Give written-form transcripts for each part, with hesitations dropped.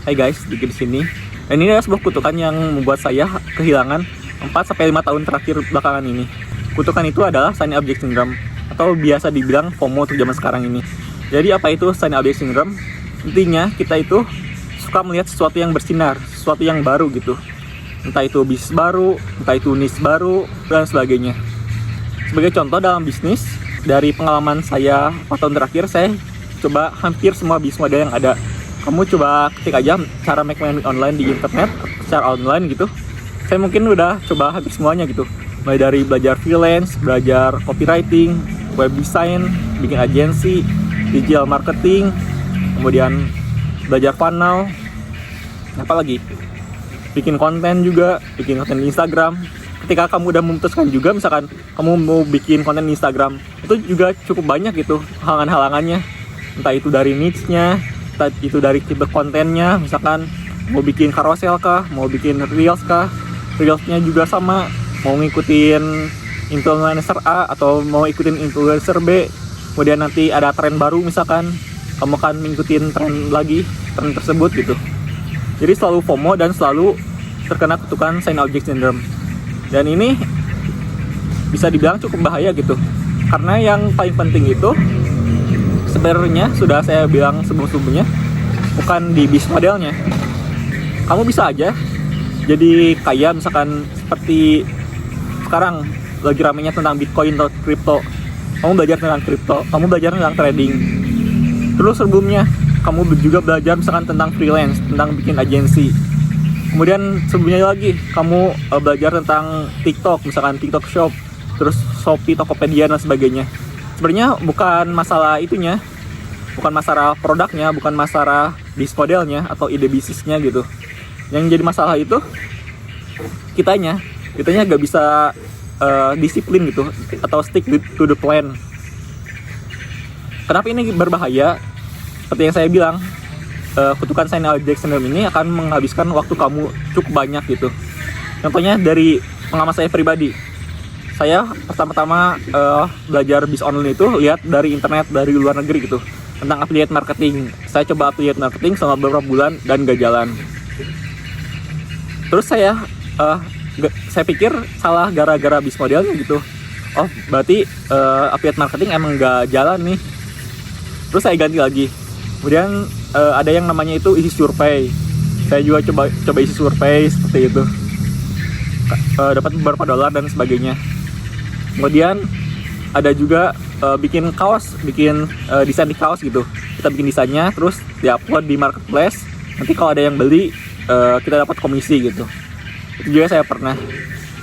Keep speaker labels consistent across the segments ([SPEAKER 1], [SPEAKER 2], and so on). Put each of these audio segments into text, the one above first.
[SPEAKER 1] Hai guys, Diki di sini. Dan ini adalah sebuah kutukan yang membuat saya kehilangan 4-5 tahun terakhir belakangan ini. Kutukan itu adalah Shiny Object Syndrome, atau biasa dibilang FOMO untuk zaman sekarang ini. Jadi apa itu Shiny Object Syndrome? Intinya kita itu suka melihat sesuatu yang bersinar, sesuatu yang baru gitu. Entah itu bisnis baru, entah itu niche baru, dan sebagainya. Sebagai contoh dalam bisnis, dari pengalaman saya 4 tahun terakhir, saya coba hampir semua bisnis model yang ada. Kamu coba ketik aja cara make money online di internet, secara online gitu. Saya mungkin udah coba hampir semuanya gitu. Mulai dari belajar freelance, belajar copywriting, web design, bikin agensi, digital marketing, kemudian belajar funnel, apalagi bikin konten juga, bikin konten di Instagram. Ketika kamu udah memutuskan juga, misalkan kamu mau bikin konten di Instagram, itu juga cukup banyak gitu halangan-halangannya. Entah itu dari niche-nya, entah itu dari tipe kontennya, misalkan mau bikin carousel kah, mau bikin reels kah, reelsnya juga sama, mau ngikutin influencer A atau mau ikutin influencer B, kemudian nanti ada tren baru misalkan, kamu akan ngikutin tren lagi, tren tersebut gitu. Jadi selalu FOMO dan selalu terkena kutukan Shiny Object Syndrome. Dan ini bisa dibilang cukup bahaya gitu, karena yang paling penting itu sebenarnya sudah saya bilang sebelum-sebelumnya, bukan di bisnis modelnya. Kamu bisa aja jadi kaya, misalkan seperti sekarang lagi ramenya tentang Bitcoin atau crypto. Kamu belajar tentang crypto, kamu belajar tentang trading. Terus sebelumnya kamu juga belajar misalkan tentang freelance, tentang bikin agensi. Kemudian sebelumnya lagi kamu belajar tentang TikTok, misalkan TikTok Shop, terus Shopee, Tokopedia dan sebagainya. Sebenarnya bukan masalah itunya, bukan masalah produknya, bukan masalah bisnis modelnya atau ide bisnisnya gitu. Yang jadi masalah itu kitanya gak bisa disiplin gitu, atau stick to the plan. Kenapa ini berbahaya? Seperti yang saya bilang, kutukan Shiny Object Syndrome ini akan menghabiskan waktu kamu cukup banyak gitu. Contohnya dari pengalaman saya pribadi, saya pertama-tama belajar bisnis online itu lihat dari internet, dari luar negeri gitu, tentang affiliate marketing. Saya coba affiliate marketing selama beberapa bulan dan gak jalan. Terus saya pikir salah gara-gara bisnis modelnya gitu. Oh berarti affiliate marketing emang gak jalan nih. Terus saya ganti lagi. Kemudian ada yang namanya itu isi survei. Saya juga coba isi survei seperti itu. Dapat beberapa dolar dan sebagainya. Kemudian ada juga bikin kaos, bikin desain di kaos gitu. Kita bikin desainnya, terus diupload di marketplace. Nanti kalau ada yang beli, kita dapat komisi gitu. Itu juga saya pernah.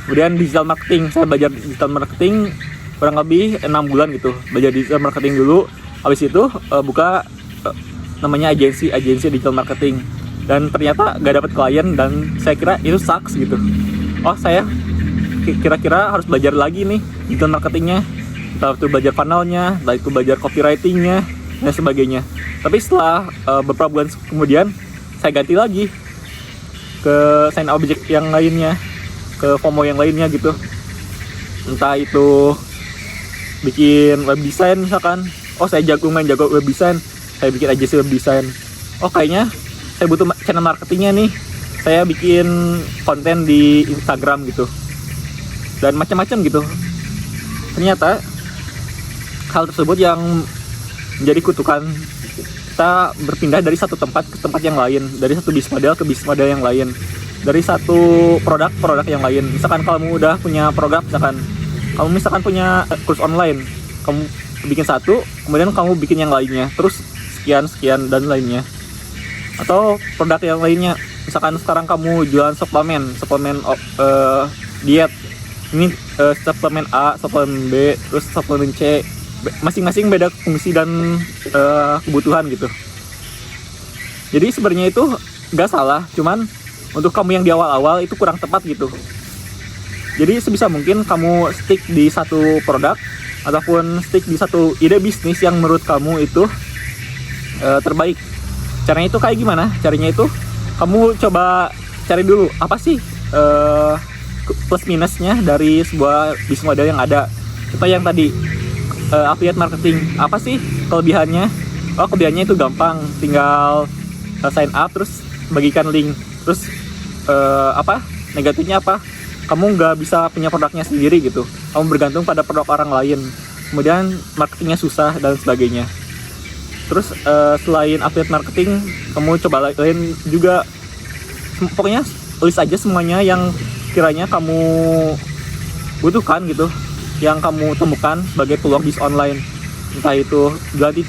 [SPEAKER 1] Kemudian digital marketing, saya belajar digital marketing kurang lebih 6 bulan gitu. Belajar digital marketing dulu. Habis itu buka namanya agensi digital marketing. Dan ternyata gak dapat klien, dan saya kira itu sucks gitu. Oh saya kira-kira harus belajar lagi nih digital marketingnya, entah itu belajar funnelnya, entah itu belajar copywritingnya dan sebagainya. Tapi setelah beberapa bulan kemudian, saya ganti lagi ke Shiny Object yang lainnya, ke FOMO yang lainnya gitu. Entah itu bikin web design misalkan, oh saya jago web design, saya bikin agensi web design. Oh kayaknya saya butuh channel marketingnya nih, saya bikin konten di Instagram gitu, dan macam-macam gitu. Ternyata hal tersebut yang menjadi kutukan kita berpindah dari satu tempat ke tempat yang lain, dari satu bisnis model ke bisnis model yang lain, dari satu produk yang lain. Misalkan kamu udah punya produk, misalkan punya kurs online, kamu bikin satu, kemudian kamu bikin yang lainnya, terus sekian dan lainnya. Atau produk yang lainnya, misalkan sekarang kamu jualan suplemen diet. Ini suplemen A, suplemen B, terus suplemen C. Masing-masing beda fungsi dan kebutuhan gitu. Jadi sebenarnya itu gak salah, cuman untuk kamu yang di awal-awal itu kurang tepat gitu. Jadi sebisa mungkin kamu stick di satu produk ataupun stick di satu ide bisnis yang menurut kamu itu terbaik. Caranya itu kayak gimana? Caranya itu kamu coba cari dulu apa sih plus minusnya dari sebuah bisnis model yang ada. Contoh yang tadi, affiliate marketing, apa sih kelebihannya? Oh kelebihannya itu gampang, tinggal sign up terus bagikan link. Terus negatifnya apa? Kamu nggak bisa punya produknya sendiri gitu. Kamu bergantung pada produk orang lain. Kemudian marketingnya susah dan sebagainya. Terus selain affiliate marketing, kamu coba lain juga. Pokoknya list aja semuanya yang kiranya kamu butuhkan gitu, yang kamu temukan sebagai peluang bisnis online. Entah itu jual di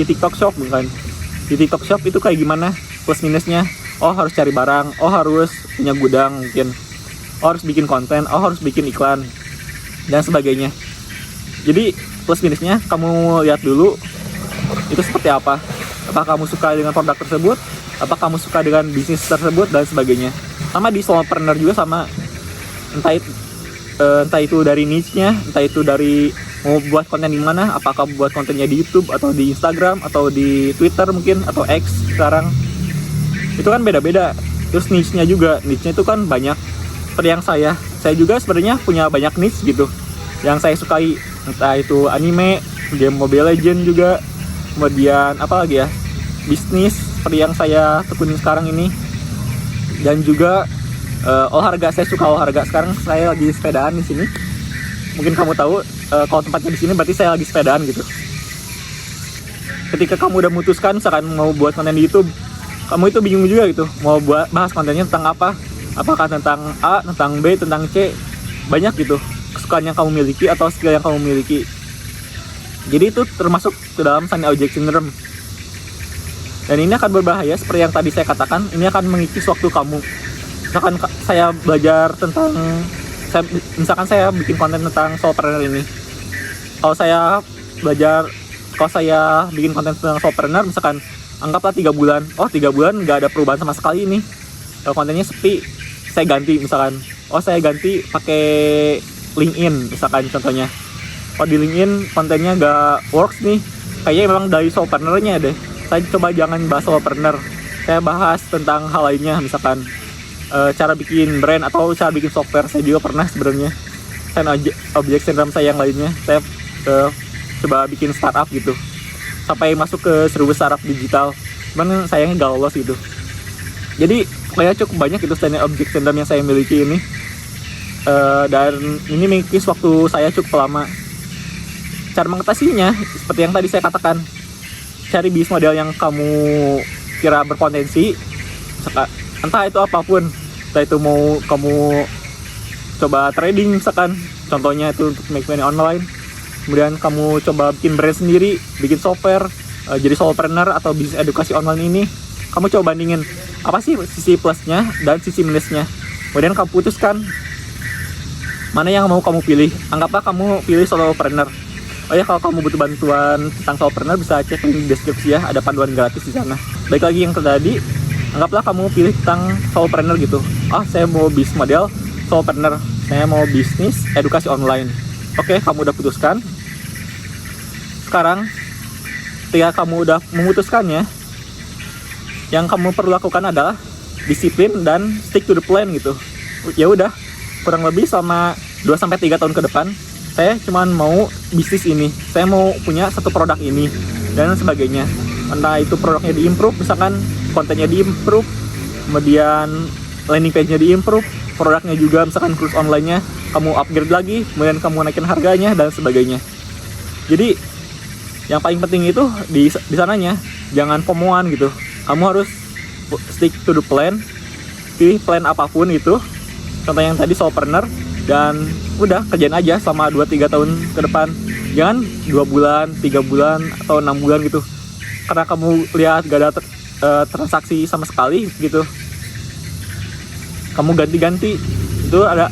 [SPEAKER 1] TikTok Shop bukan. Di TikTok Shop itu kayak gimana plus minusnya? Oh harus cari barang, oh harus punya gudang mungkin, oh harus bikin konten, oh harus bikin iklan dan sebagainya. Jadi plus minusnya kamu lihat dulu itu seperti apa. Apakah kamu suka dengan produk tersebut? Apakah kamu suka dengan bisnis tersebut dan sebagainya. Sama di solopreneur juga sama. Entah itu dari niche-nya, entah itu dari mau buat konten di mana, apakah buat kontennya di YouTube atau di Instagram atau di Twitter mungkin atau X sekarang. Itu kan beda-beda. Terus niche-nya juga, niche-nya itu kan banyak. Seperti yang saya juga sebenarnya punya banyak niche gitu yang saya sukai, entah itu anime, game Mobile Legends juga, kemudian apa lagi ya, bisnis seperti yang saya tekunin sekarang ini, dan juga olahraga. Saya suka olahraga. Sekarang saya lagi sepedaan di sini. Mungkin kamu tahu kalau tempatnya di sini berarti saya lagi sepedaan gitu. Ketika kamu udah memutuskan misalkan mau buat konten di YouTube, kamu itu bingung juga gitu mau bahas kontennya tentang apa. Apakah tentang A, tentang B, tentang C. Banyak gitu kesukaan yang kamu miliki atau skill yang kamu miliki. Jadi itu termasuk ke dalam Shiny Object Syndrome. Dan ini akan berbahaya seperti yang tadi saya katakan. Ini akan mengikis waktu kamu. Misalkan saya belajar tentang, misalkan saya bikin konten tentang solopreneur ini. Kalau saya bikin konten tentang solopreneur, misalkan anggaplah 3 bulan. Oh 3 bulan nggak ada perubahan sama sekali nih. Kalau kontennya sepi, saya ganti misalkan. Oh saya ganti pakai LinkedIn misalkan contohnya. Oh di LinkedIn kontennya nggak works nih. Kayaknya memang dari solopreneurnya deh. Saya coba jangan bahas solopreneur. Saya bahas tentang hal lainnya misalkan. Cara bikin brand atau cara bikin software. Saya juga pernah sebenarnya. Object syndrome saya yang lainnya, saya coba bikin startup gitu sampai masuk ke 1000 startup digital, cuman sayangnya gak lolos gitu. Jadi kayaknya cukup banyak itu object syndrome yang saya miliki ini, dan ini mengikis waktu saya cukup lama. Cara mengatasinya seperti yang tadi saya katakan, cari bisnis model yang kamu kira berpotensi, entah itu apapun, entah itu mau kamu coba trading misalkan, contohnya itu untuk make money online, kemudian kamu coba bikin brand sendiri, bikin software, jadi solopreneur atau bisnis edukasi online ini, kamu coba bandingin apa sih sisi plusnya dan sisi minusnya, kemudian kamu putuskan mana yang mau kamu pilih. Anggaplah kamu pilih solopreneur. Oh ya, kalau kamu butuh bantuan tentang solopreneur bisa cek link di deskripsi ya, ada panduan gratis di sana. Baik lagi yang tadi, anggaplah kamu pilih tentang solopreneur gitu. Oh saya mau bisnis model solopreneur, saya mau bisnis edukasi online. Oke, kamu udah putuskan. Sekarang ketika kamu udah memutuskannya, yang kamu perlu lakukan adalah disiplin dan stick to the plan gitu. Ya udah, kurang lebih selama 2-3 tahun ke depan saya cuma mau bisnis ini, saya mau punya satu produk ini dan sebagainya. Entah itu produknya diimprove, misalkan kontennya diimprove, kemudian landing page-nya diimprove, produknya juga misalkan kursus online-nya kamu upgrade lagi, kemudian kamu naikin harganya dan sebagainya. Jadi yang paling penting itu di sananya jangan FOMO-an gitu. Kamu harus stick to the plan, pilih plan apapun itu. Contoh yang tadi solopreneur, dan udah kerjain aja selama 2-3 tahun ke depan. Jangan 2 bulan, 3 bulan atau 6 bulan gitu. Karena kamu lihat gak ada transaksi sama sekali gitu, kamu ganti-ganti, itu ada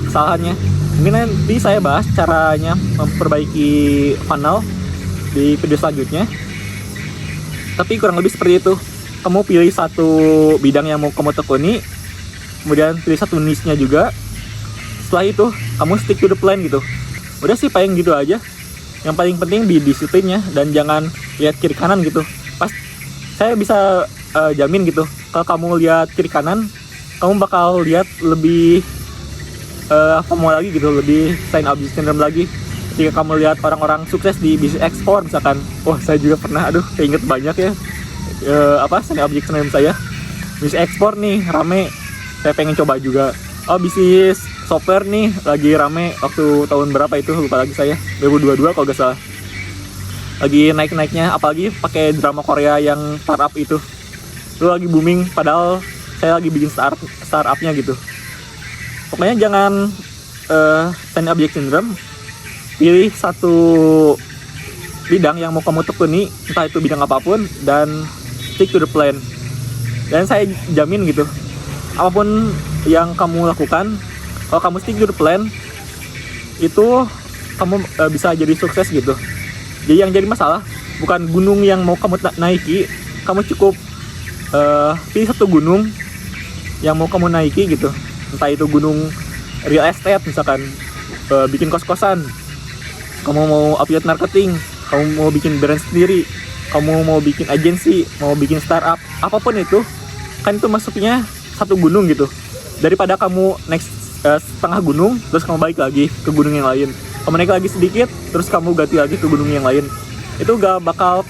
[SPEAKER 1] kesalahannya. Mungkin nanti saya bahas caranya memperbaiki funnel di video selanjutnya. Tapi kurang lebih seperti itu. Kamu pilih satu bidang yang mau kamu tekuni, kemudian pilih satu niche-nya juga. Setelah itu kamu stick to the plan gitu. Udah sih paling gitu aja. Yang paling penting di disiplinnya dan jangan lihat kiri kanan gitu. Pas saya bisa jamin gitu, kalau kamu lihat kiri kanan, kamu bakal lihat lebih FOMO lagi gitu, lebih Shiny Object Syndrome lagi. Ketika kamu lihat orang-orang sukses di bisnis ekspor misalkan, wah saya juga pernah, keinget banyak ya Shiny Object Syndrome saya. bisnis ekspor nih rame, saya pengen coba juga. Oh, bisnis software nih lagi rame waktu tahun berapa itu, lupa lagi saya, 2022 kalau gak salah. Lagi naik-naiknya, apalagi pakai drama Korea yang startup itu lagi booming, padahal saya lagi bikin startupnya gitu. Pokoknya jangan stand object syndrome, pilih satu bidang yang mau kamu tekuni, entah itu bidang apapun, dan stick to the plan. Dan saya jamin gitu, apapun yang kamu lakukan, kalau kamu stick to the plan, itu kamu bisa jadi sukses gitu. Jadi yang jadi masalah bukan gunung yang mau kamu naiki, kamu cukup pilih satu gunung yang mau kamu naiki gitu. Entah itu gunung real estate misalkan, bikin kos-kosan, kamu mau affiliate marketing, kamu mau bikin brand sendiri, kamu mau bikin agensi, mau bikin startup, apapun itu, kan itu masuknya satu gunung gitu. Daripada kamu naik setengah gunung, terus kamu balik lagi ke gunung yang lain, kamu naik lagi sedikit, terus kamu ganti lagi ke gunung yang lain, itu gak bakal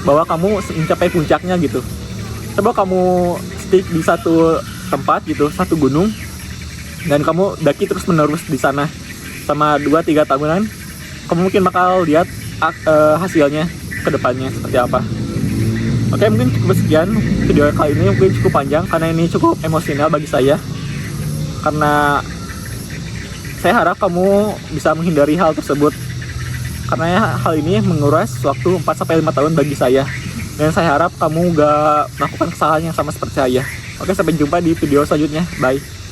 [SPEAKER 1] bawa kamu mencapai puncaknya gitu. Coba kamu stick di satu tempat gitu, satu gunung, dan kamu daki terus menerus di sana sama 2-3 tahunan, kamu mungkin bakal lihat hasilnya ke depannya seperti apa. Oke, mungkin cukup sekian video kali ini, mungkin cukup panjang karena ini cukup emosional bagi saya. Karena saya harap kamu bisa menghindari hal tersebut, karena hal ini menguras waktu 4-5 tahun bagi saya. Dan saya harap kamu gak melakukan kesalahan yang sama seperti saya. Oke, sampai jumpa di video selanjutnya. Bye.